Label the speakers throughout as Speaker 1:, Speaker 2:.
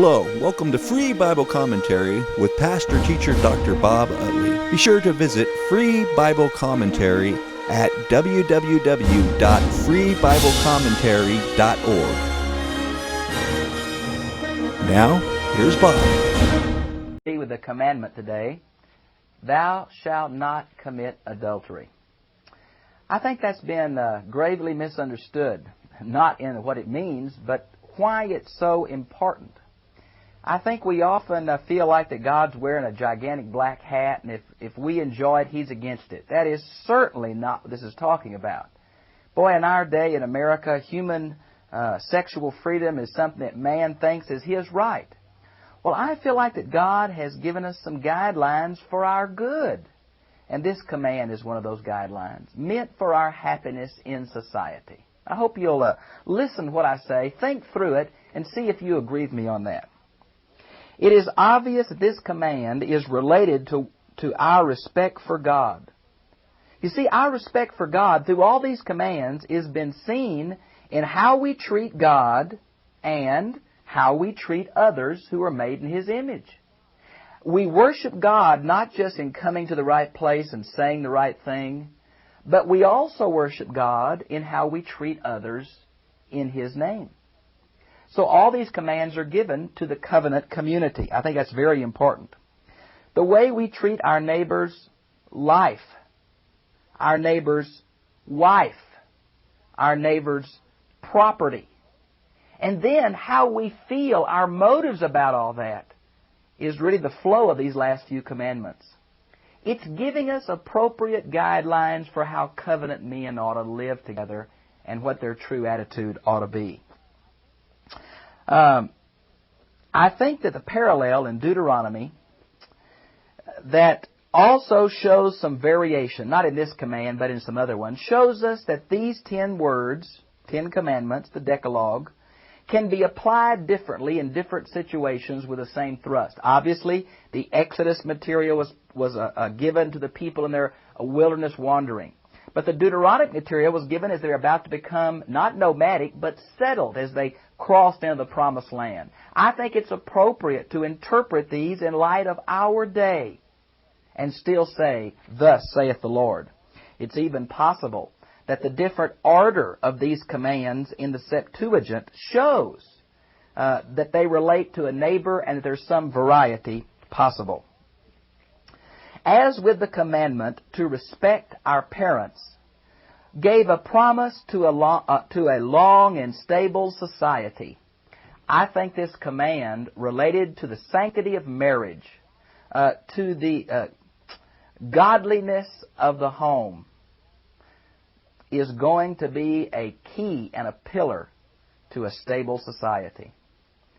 Speaker 1: Hello, welcome to Free Bible Commentary with Pastor Teacher Dr. Bob Utley. Be sure to visit Free Bible Commentary at www.freebiblecommentary.org. Now, here's Bob.
Speaker 2: With the commandment today, thou shalt not commit adultery. I think that's been gravely misunderstood, not in what it means, but why it's so important. I think we often feel like that God's wearing a gigantic black hat, and if we enjoy it, He's against it. That is certainly not what this is talking about. Boy, in our day in America, human sexual freedom is something that man thinks is his right. Well, I feel like that God has given us some guidelines for our good. And this command is one of those guidelines, meant for our happiness in society. I hope you'll listen to what I say, think through it, and see if you agree with me on that. It is obvious that this command is related to our respect for God. You see, our respect for God through all these commands has been seen in how we treat God and how we treat others who are made in His image. We worship God not just in coming to the right place and saying the right thing, but we also worship God in how we treat others in His name. So all these commands are given to the covenant community. I think that's very important. The way we treat our neighbor's life, our neighbor's wife, our neighbor's property, and then how we feel, our motives about all that, is really the flow of these last few commandments. It's giving us appropriate guidelines for how covenant men ought to live together and what their true attitude ought to be. I think that the parallel in Deuteronomy that also shows some variation, not in this command, but in some other ones, shows us that these 10 words, 10 commandments, the Decalogue, can be applied differently in different situations with the same thrust. Obviously, the Exodus material was given to the people in their wilderness wandering. But the Deuteronomic material was given as they're about to become not nomadic, but settled as they crossed into the Promised Land. I think it's appropriate to interpret these in light of our day and still say, "Thus saith the Lord." It's even possible that the different order of these commands in the Septuagint shows that they relate to a neighbor and that there's some variety possible. As with the commandment to respect our parents, gave a promise to a long and stable society, I think this command related to the sanctity of marriage, to the godliness of the home, is going to be a key and a pillar to a stable society.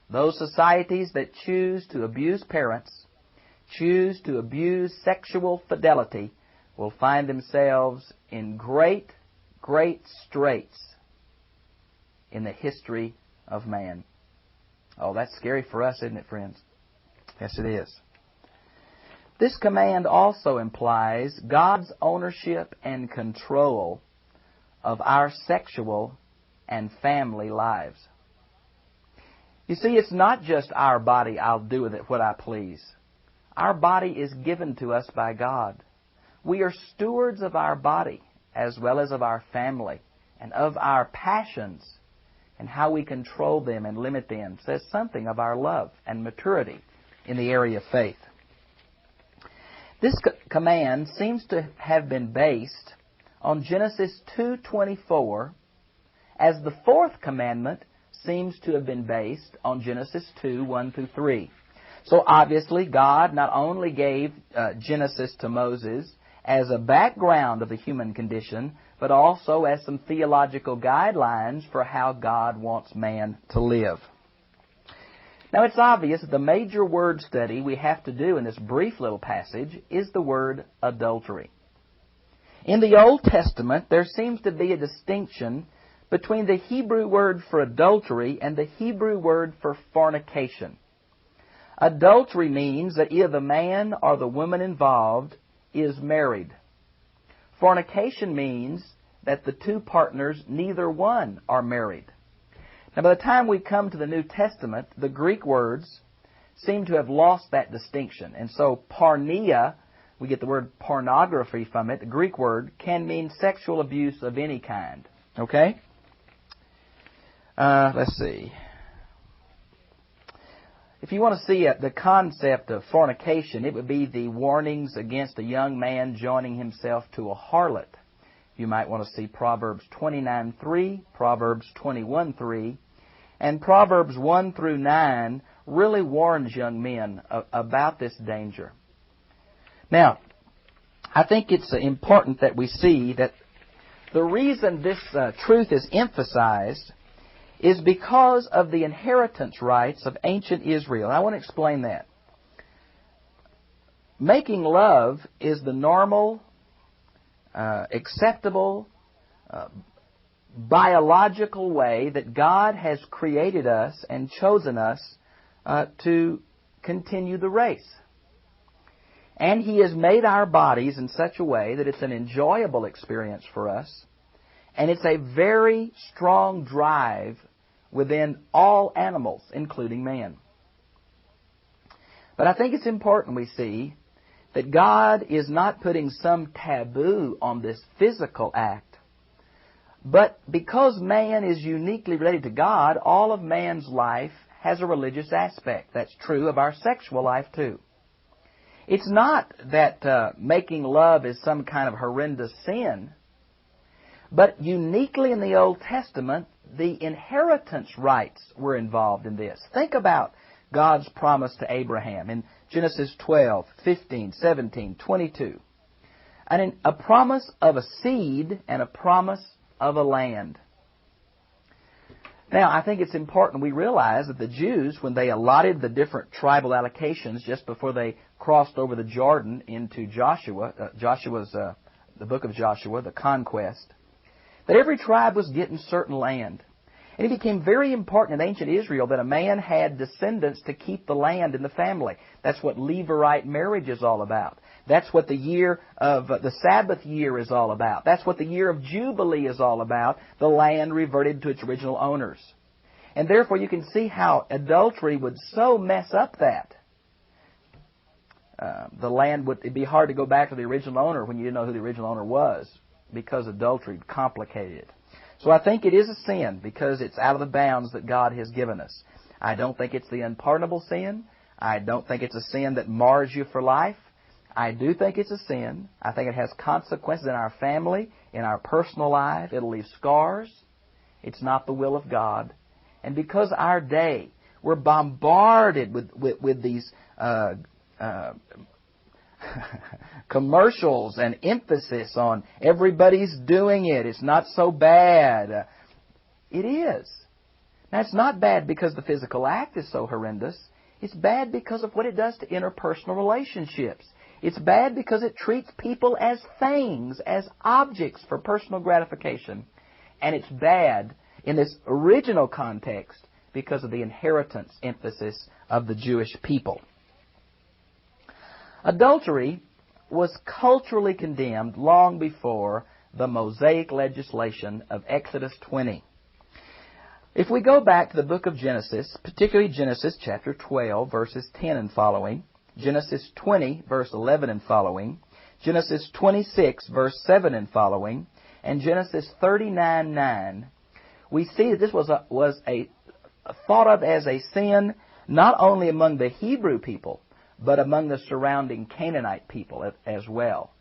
Speaker 2: Those societies that choose to abuse parents, choose to abuse sexual fidelity, will find themselves in great, great straits in the history of man. Oh, that's scary for us, isn't it, friends? Yes, it is. This command also implies God's ownership and control of our sexual and family lives. You see, it's not just our body, I'll do with it what I please. Our body is given to us by God. We are stewards of our body as well as of our family and of our passions, and how we control them and limit them says something of our love and maturity in the area of faith. This command seems to have been based on Genesis 2:24, as the fourth commandment seems to have been based on Genesis 2:1-3. So obviously God not only gave Genesis to Moses as a background of the human condition, but also as some theological guidelines for how God wants man to live. Now it's obvious that the major word study we have to do in this brief little passage is the word adultery. In the Old Testament, there seems to be a distinction between the Hebrew word for adultery and the Hebrew word for fornication. Adultery means that either the man or the woman involved is married. Fornication means that the two partners, neither one are married. Now, by the time we come to the New Testament, the Greek words seem to have lost that distinction. And so porneia, we get the word pornography from it. The Greek word can mean sexual abuse of any kind. Okay? Let's see. If you want to see the concept of fornication, it would be the warnings against a young man joining himself to a harlot. You might want to see Proverbs 29:3, Proverbs 21:3, and Proverbs 1 through 9 really warns young men about this danger. Now, I think it's important that we see that the reason this truth is emphasized is because of the inheritance rights of ancient Israel. I want to explain that. Making love is the normal, acceptable, biological way that God has created us and chosen us to continue the race. And He has made our bodies in such a way that it's an enjoyable experience for us, and it's a very strong drive within all animals, including man. But I think it's important we see that God is not putting some taboo on this physical act, but because man is uniquely related to God, all of man's life has a religious aspect. That's true of our sexual life too. It's not that making love is some kind of horrendous sin, but uniquely in the Old Testament, the inheritance rights were involved in this. Think about God's promise to Abraham in Genesis 12, 15, 17, 22. And a promise of a seed and a promise of a land. Now, I think it's important we realize that the Jews, when they allotted the different tribal allocations just before they crossed over the Jordan into Joshua, the book of Joshua, the conquest, that every tribe was getting certain land. And it became very important in ancient Israel that a man had descendants to keep the land in the family. That's what Levirate marriage is all about. That's what the year of the Sabbath year is all about. That's what the year of Jubilee is all about. The land reverted to its original owners. And therefore you can see how adultery would so mess up that. The land it'd be hard to go back to the original owner when you didn't know who the original owner was, because adultery complicated it. So I think it is a sin because it's out of the bounds that God has given us. I don't think it's the unpardonable sin. I don't think it's a sin that mars you for life. I do think it's a sin. I think it has consequences in our family, in our personal life. It'll leave scars. It's not the will of God. And because our day, we're bombarded with these commercials and emphasis on everybody's doing it. It's not so bad. It is. Now, it's not bad because the physical act is so horrendous. It's bad because of what it does to interpersonal relationships. It's bad because it treats people as things, as objects for personal gratification. And it's bad in this original context because of the inheritance emphasis of the Jewish people. Adultery was culturally condemned long before the Mosaic legislation of Exodus 20. If we go back to the book of Genesis, particularly Genesis chapter 12, verses 10 and following, Genesis 20, verse 11 and following, Genesis 26, verse 7 and following, and Genesis 39:9, we see that this was thought of as a sin not only among the Hebrew people, but among the surrounding Canaanite people as well.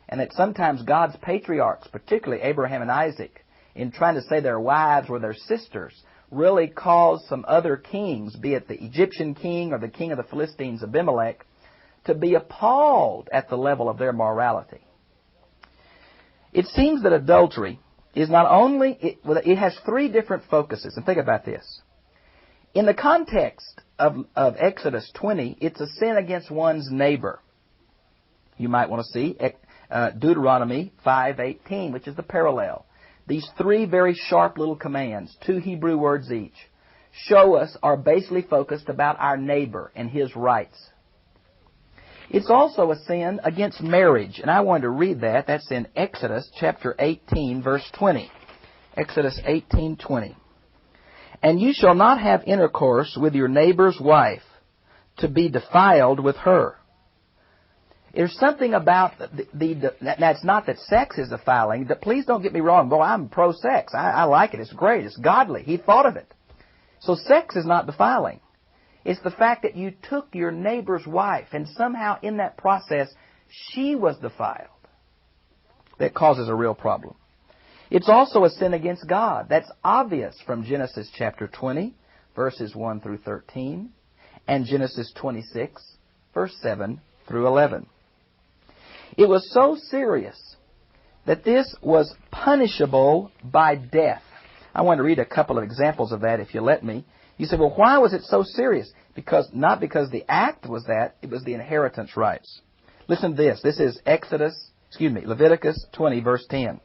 Speaker 2: And that sometimes God's patriarchs, particularly Abraham and Isaac, in trying to say their wives were their sisters, really caused some other kings, be it the Egyptian king or the king of the Philistines, Abimelech, to be appalled at the level of their morality. It seems that adultery is not only, it has three different focuses. And think about this. In the context of Exodus 20, it's a sin against one's neighbor. You might want to see Deuteronomy 5:18, which is the parallel. These three very sharp little commands, 2 Hebrew words each, show us are basically focused about our neighbor and his rights. It's also a sin against marriage, and I wanted to read that. That's in Exodus chapter 18, verse 20. Exodus 18:20. And you shall not have intercourse with your neighbor's wife, to be defiled with her. There's something about that's not that sex is defiling. Please don't get me wrong. Boy, I'm pro-sex. I like it. It's great. It's godly. He thought of it. So sex is not defiling. It's the fact that you took your neighbor's wife and somehow in that process she was defiled that causes a real problem. It's also a sin against God. That's obvious from Genesis chapter 20, verses 1 through 13, and Genesis 26, verse 7 through 11. It was so serious that this was punishable by death. I want to read a couple of examples of that if you let me. You say, well, why was it so serious? Not because the act was that, it was the inheritance rights. Listen to this. This is Leviticus 20, verse 10.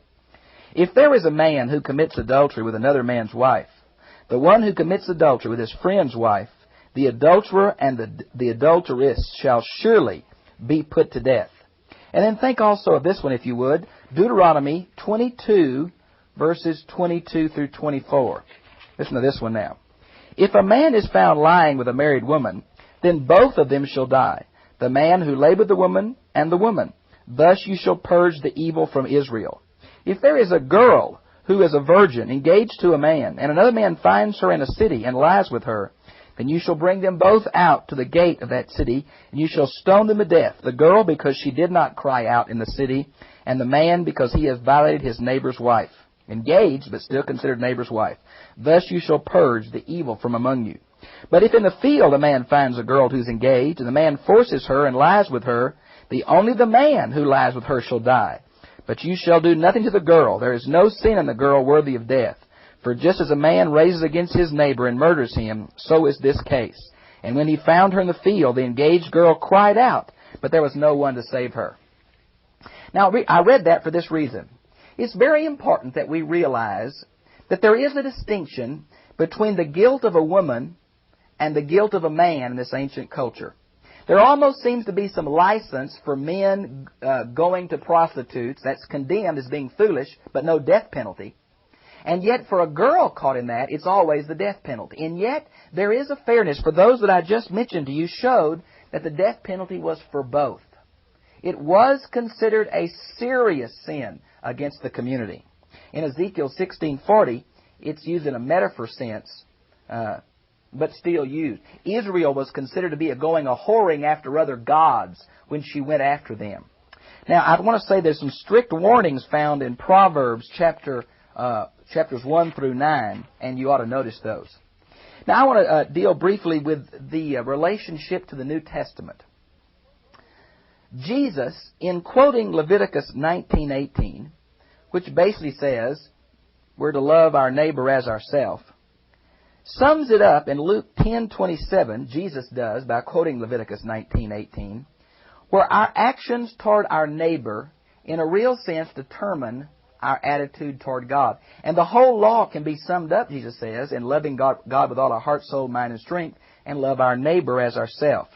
Speaker 2: If there is a man who commits adultery with another man's wife, the one who commits adultery with his friend's wife, the adulterer and the adulteress shall surely be put to death. And then think also of this one, if you would. Deuteronomy 22, verses 22 through 24. Listen to this one now. If a man is found lying with a married woman, then both of them shall die, the man who lay with the woman and the woman. Thus you shall purge the evil from Israel. If there is a girl who is a virgin engaged to a man, and another man finds her in a city and lies with her, then you shall bring them both out to the gate of that city, and you shall stone them to death, the girl because she did not cry out in the city, and the man because he has violated his neighbor's wife. Engaged, but still considered neighbor's wife. Thus you shall purge the evil from among you. But if in the field a man finds a girl who's engaged, and the man forces her and lies with her, only the man who lies with her shall die. But you shall do nothing to the girl. There is no sin in the girl worthy of death. For just as a man raises against his neighbor and murders him, so is this case. And when he found her in the field, the engaged girl cried out, but there was no one to save her. Now, I read that for this reason. It's very important that we realize that there is a distinction between the guilt of a woman and the guilt of a man in this ancient culture. There almost seems to be some license for men going to prostitutes that's condemned as being foolish, but no death penalty. And yet for a girl caught in that, it's always the death penalty. And yet there is a fairness. For those that I just mentioned to you showed that the death penalty was for both. It was considered a serious sin against the community. In Ezekiel 16:40, it's used in a metaphor sense, but still used. Israel was considered to be going a whoring after other gods when she went after them. Now, I want to say there's some strict warnings found in Proverbs chapters 1 through 9, and you ought to notice those. Now, I want to deal briefly with the relationship to the New Testament. Jesus, in quoting Leviticus 19:18, which basically says we're to love our neighbor as ourselves, sums it up in Luke 10:27, Jesus does, by quoting Leviticus 19:18, where our actions toward our neighbor, in a real sense, determine our attitude toward God. And the whole law can be summed up, Jesus says, in loving God with all our heart, soul, mind, and strength, and love our neighbor as ourselves.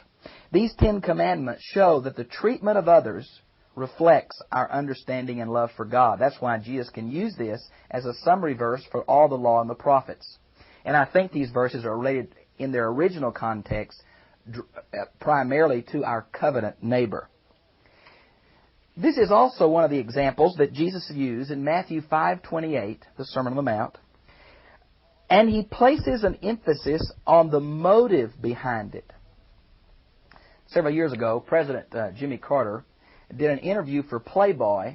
Speaker 2: These 10 commandments show that the treatment of others reflects our understanding and love for God. That's why Jesus can use this as a summary verse for all the law and the prophets. And I think these verses are related in their original context primarily to our covenant neighbor. This is also one of the examples that Jesus used in Matthew 5:28, the Sermon on the Mount. And he places an emphasis on the motive behind it. Several years ago, President Jimmy Carter did an interview for Playboy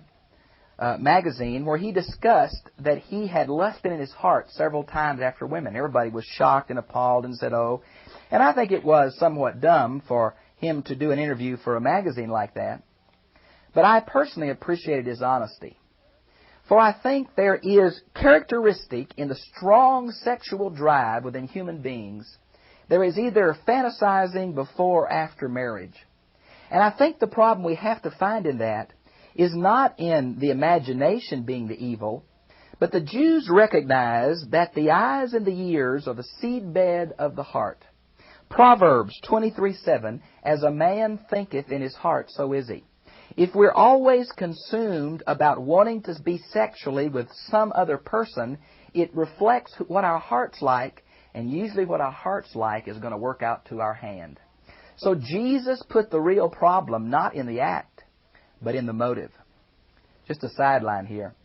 Speaker 2: magazine where he discussed that he had lusted in his heart several times after women. Everybody was shocked and appalled and said, oh. And I think it was somewhat dumb for him to do an interview for a magazine like that. But I personally appreciated his honesty. For I think there is characteristic in the strong sexual drive within human beings. There is either fantasizing before or after marriage. And I think the problem we have to find in that is not in the imagination being the evil, but the Jews recognize that the eyes and the ears are the seedbed of the heart. Proverbs 23:7, as a man thinketh in his heart, so is he. If we're always consumed about wanting to be sexually with some other person, it reflects what our heart's like, And usually what our heart's like is going to work out to our hand. So Jesus put the real problem not in the act, but in the motive. Just a sideline here.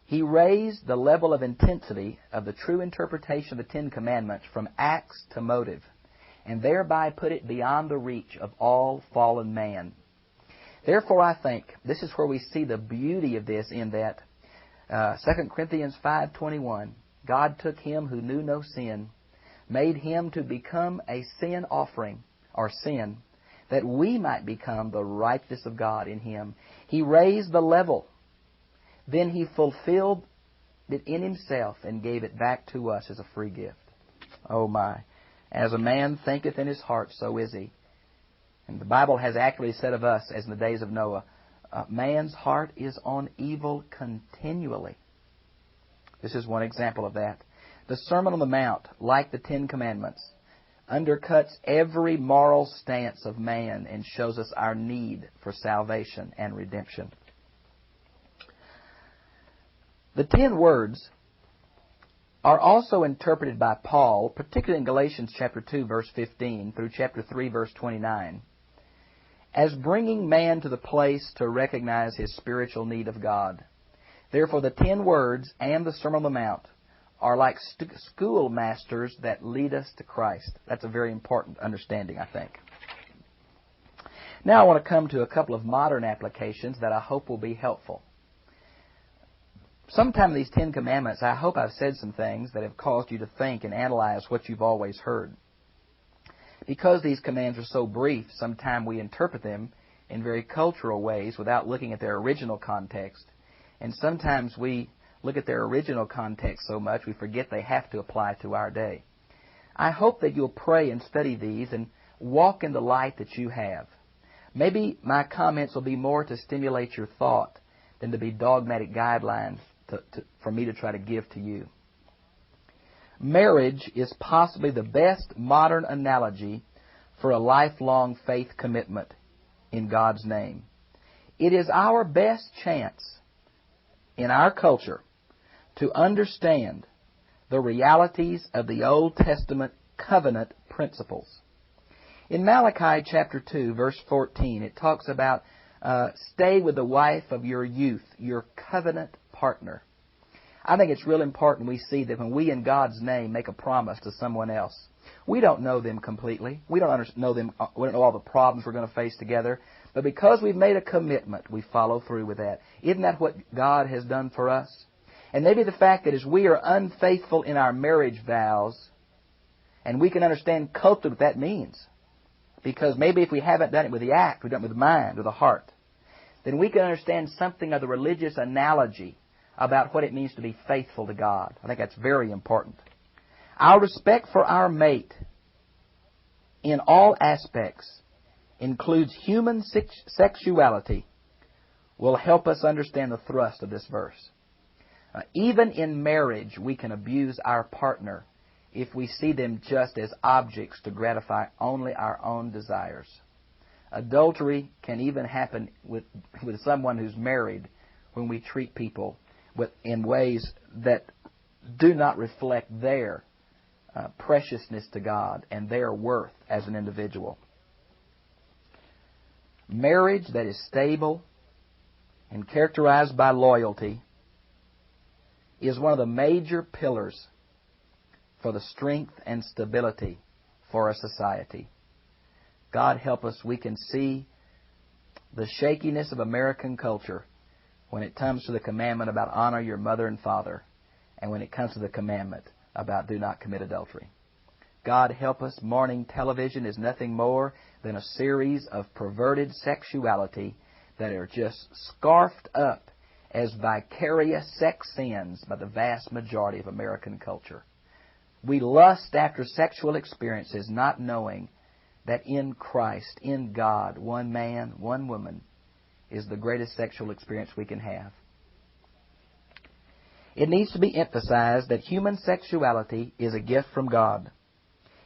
Speaker 2: He raised the level of intensity of the true interpretation of the Ten Commandments from acts to motive, and thereby put it beyond the reach of all fallen man. Therefore, I think this is where we see the beauty of this in that 2 Corinthians 5:21, God took him who knew no sin, made him to become a sin offering, or sin, that we might become the righteousness of God in him. He raised the level. Then he fulfilled it in himself and gave it back to us as a free gift. Oh my. As a man thinketh in his heart, so is he. And the Bible has accurately said of us, as in the days of Noah, man's heart is on evil continually. This is one example of that. The Sermon on the Mount, like the Ten Commandments, undercuts every moral stance of man and shows us our need for salvation and redemption. The 10 words are also interpreted by Paul, particularly in Galatians chapter 2, verse 15, through chapter 3, verse 29, as bringing man to the place to recognize his spiritual need of God. Therefore, the 10 words and the Sermon on the Mount are like schoolmasters that lead us to Christ. That's a very important understanding, I think. Now I want to come to a couple of modern applications that I hope will be helpful. Sometime in these 10 Commandments, I hope I've said some things that have caused you to think and analyze what you've always heard. Because these commands are so brief, sometimes we interpret them in very cultural ways without looking at their original context. And sometimes we look at their original context so much we forget they have to apply to our day. I hope that you'll pray and study these and walk in the light that you have. Maybe my comments will be more to stimulate your thought than to be dogmatic guidelines for me to try to give to you. Marriage is possibly the best modern analogy for a lifelong faith commitment in God's name. It is our best chance in our culture to understand the realities of the Old Testament covenant principles. In Malachi chapter 2, verse 14, it talks about stay with the wife of your youth, your covenant partner. I think it's real important we see that when we in God's name make a promise to someone else, we don't know them completely. We don't know them. We don't know all the problems we're going to face together. But because we've made a commitment, we follow through with that. Isn't that what God has done for us? And maybe the fact that as we are unfaithful in our marriage vows, and we can understand culturally what that means, because maybe if we haven't done it with the act, we've done it with the mind or the heart, then we can understand something of the religious analogy about what it means to be faithful to God. I think that's very important. Our respect for our mate in all aspects includes human sexuality will help us understand the thrust of this verse. Even in marriage, we can abuse our partner if we see them just as objects to gratify only our own desires. Adultery can even happen with someone who's married when we treat people in ways that do not reflect their preciousness to God and their worth as an individual. Marriage that is stable and characterized by loyalty is one of the major pillars for the strength and stability for a society. God help us, we can see the shakiness of American culture when it comes to the commandment about honor your mother and father, and when it comes to the commandment about do not commit adultery. God help us, morning television is nothing more than a series of perverted sexuality that are just scarfed up as vicarious sex sins by the vast majority of American culture. We lust after sexual experiences not knowing that in Christ, in God, one man, one woman, is the greatest sexual experience we can have. It needs to be emphasized that human sexuality is a gift from God.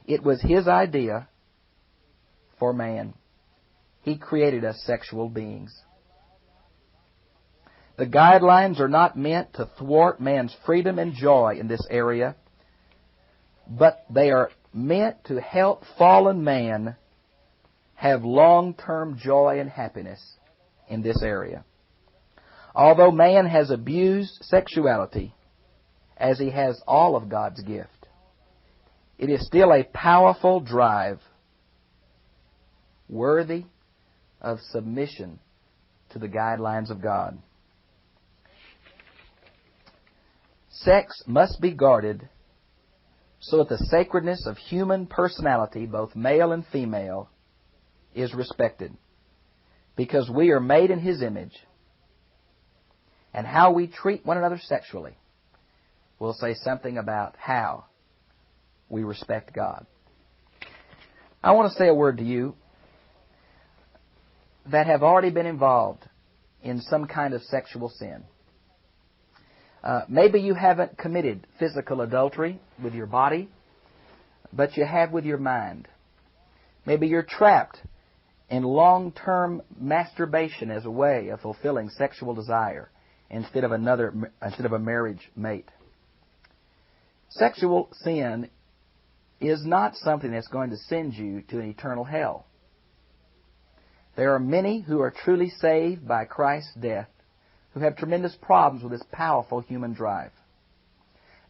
Speaker 2: It was His idea for man. He created us sexual beings. The guidelines are not meant to thwart man's freedom and joy in this area, but they are meant to help fallen man have long-term joy and happiness in this area. Although man has abused sexuality, as he has all of God's gift, it is still a powerful drive worthy of submission to the guidelines of God. Sex must be guarded so that the sacredness of human personality, both male and female, is respected, because we are made in His image. And how we treat one another sexually will say something about how we respect God. I want to say a word to you that have already been involved in some kind of sexual sin. Maybe you haven't committed physical adultery with your body, but you have with your mind. Maybe you're trapped in long-term masturbation as a way of fulfilling sexual desire instead of a marriage mate. Sexual sin is not something that's going to send you to an eternal hell. There are many who are truly saved by Christ's death who have tremendous problems with this powerful human drive.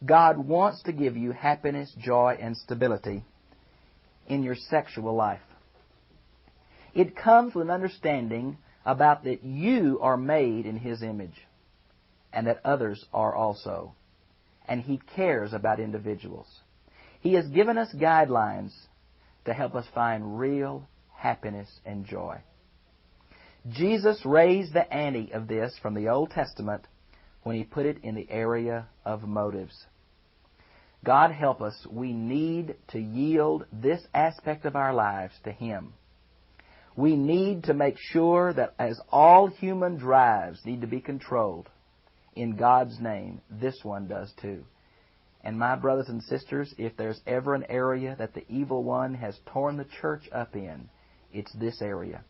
Speaker 2: God wants to give you happiness, joy, and stability in your sexual life. It comes with an understanding about that you are made in His image and that others are also. And He cares about individuals. He has given us guidelines to help us find real happiness and joy. Jesus raised the ante of this from the Old Testament when He put it in the area of motives. God help us, we need to yield this aspect of our lives to Him. We need to make sure that as all human drives need to be controlled, in God's name, this one does too. And my brothers and sisters, if there's ever an area that the evil one has torn the church up in, it's this area.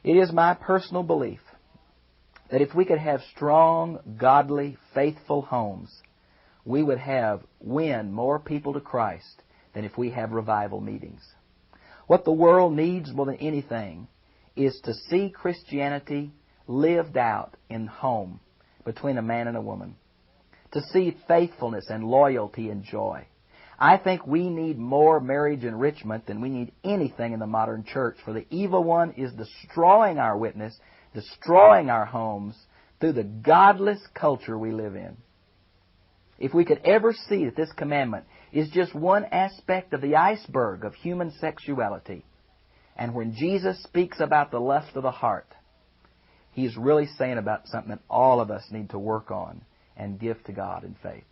Speaker 2: It is my personal belief that if we could have strong, godly, faithful homes, we would win more people to Christ than if we have revival meetings. What the world needs more than anything is to see Christianity lived out in home between a man and a woman. To see faithfulness and loyalty and joy. I think we need more marriage enrichment than we need anything in the modern church, for the evil one is destroying our witness, destroying our homes through the godless culture we live in. If we could ever see that this commandment is just one aspect of the iceberg of human sexuality, and when Jesus speaks about the lust of the heart, He's really saying about something that all of us need to work on and give to God in faith.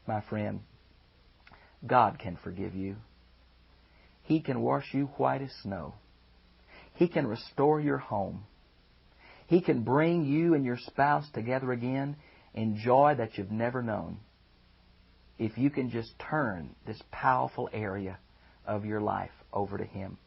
Speaker 2: My friend, God can forgive you. He can wash you white as snow. He can restore your home. He can bring you and your spouse together again in joy that you've never known, if you can just turn this powerful area of your life over to Him.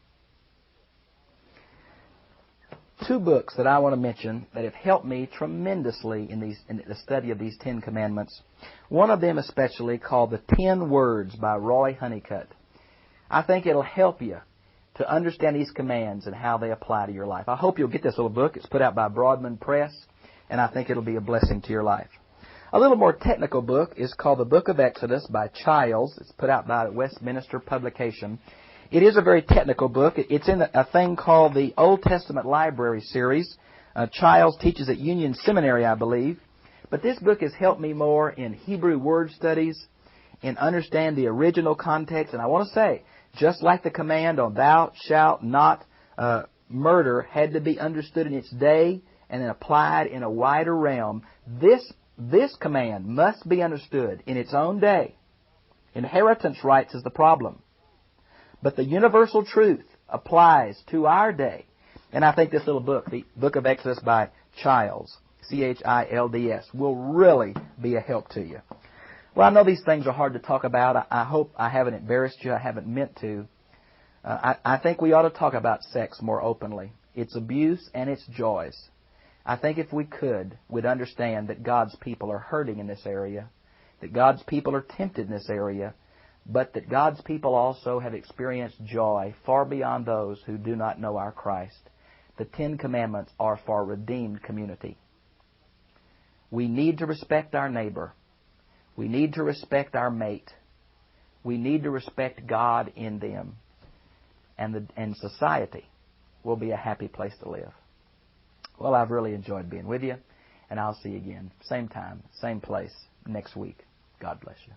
Speaker 2: Two books that I want to mention that have helped me tremendously in the study of these 10 Commandments. One of them especially, called The 10 Words by Roy Honeycutt. I think it'll help you to understand these commands and how they apply to your life. I hope you'll get this little book. It's put out by Broadman Press, and I think it'll be a blessing to your life. A little more technical book is called The Book of Exodus by Childs. It's put out by Westminster Publication. It is a very technical book. It's in a thing called the Old Testament Library Series. Childs teaches at Union Seminary, I believe. But this book has helped me more in Hebrew word studies, in understand the original context. And I want to say, just like the command on thou shalt not murder had to be understood in its day and then applied in a wider realm, this command must be understood in its own day. Inheritance rights is the problem. But the universal truth applies to our day. And I think this little book, the Book of Exodus by Childs, Childs, will really be a help to you. Well, I know these things are hard to talk about. I hope I haven't embarrassed you. I haven't meant to. I think we ought to talk about sex more openly, its abuse and its joys. I think if we could, we'd understand that God's people are hurting in this area, that God's people are tempted in this area, but that God's people also have experienced joy far beyond those who do not know our Christ. The Ten Commandments are for a redeemed community. We need to respect our neighbor. We need to respect our mate. We need to respect God in them. And society will be a happy place to live. Well, I've really enjoyed being with you, and I'll see you again, same time, same place, next week. God bless you.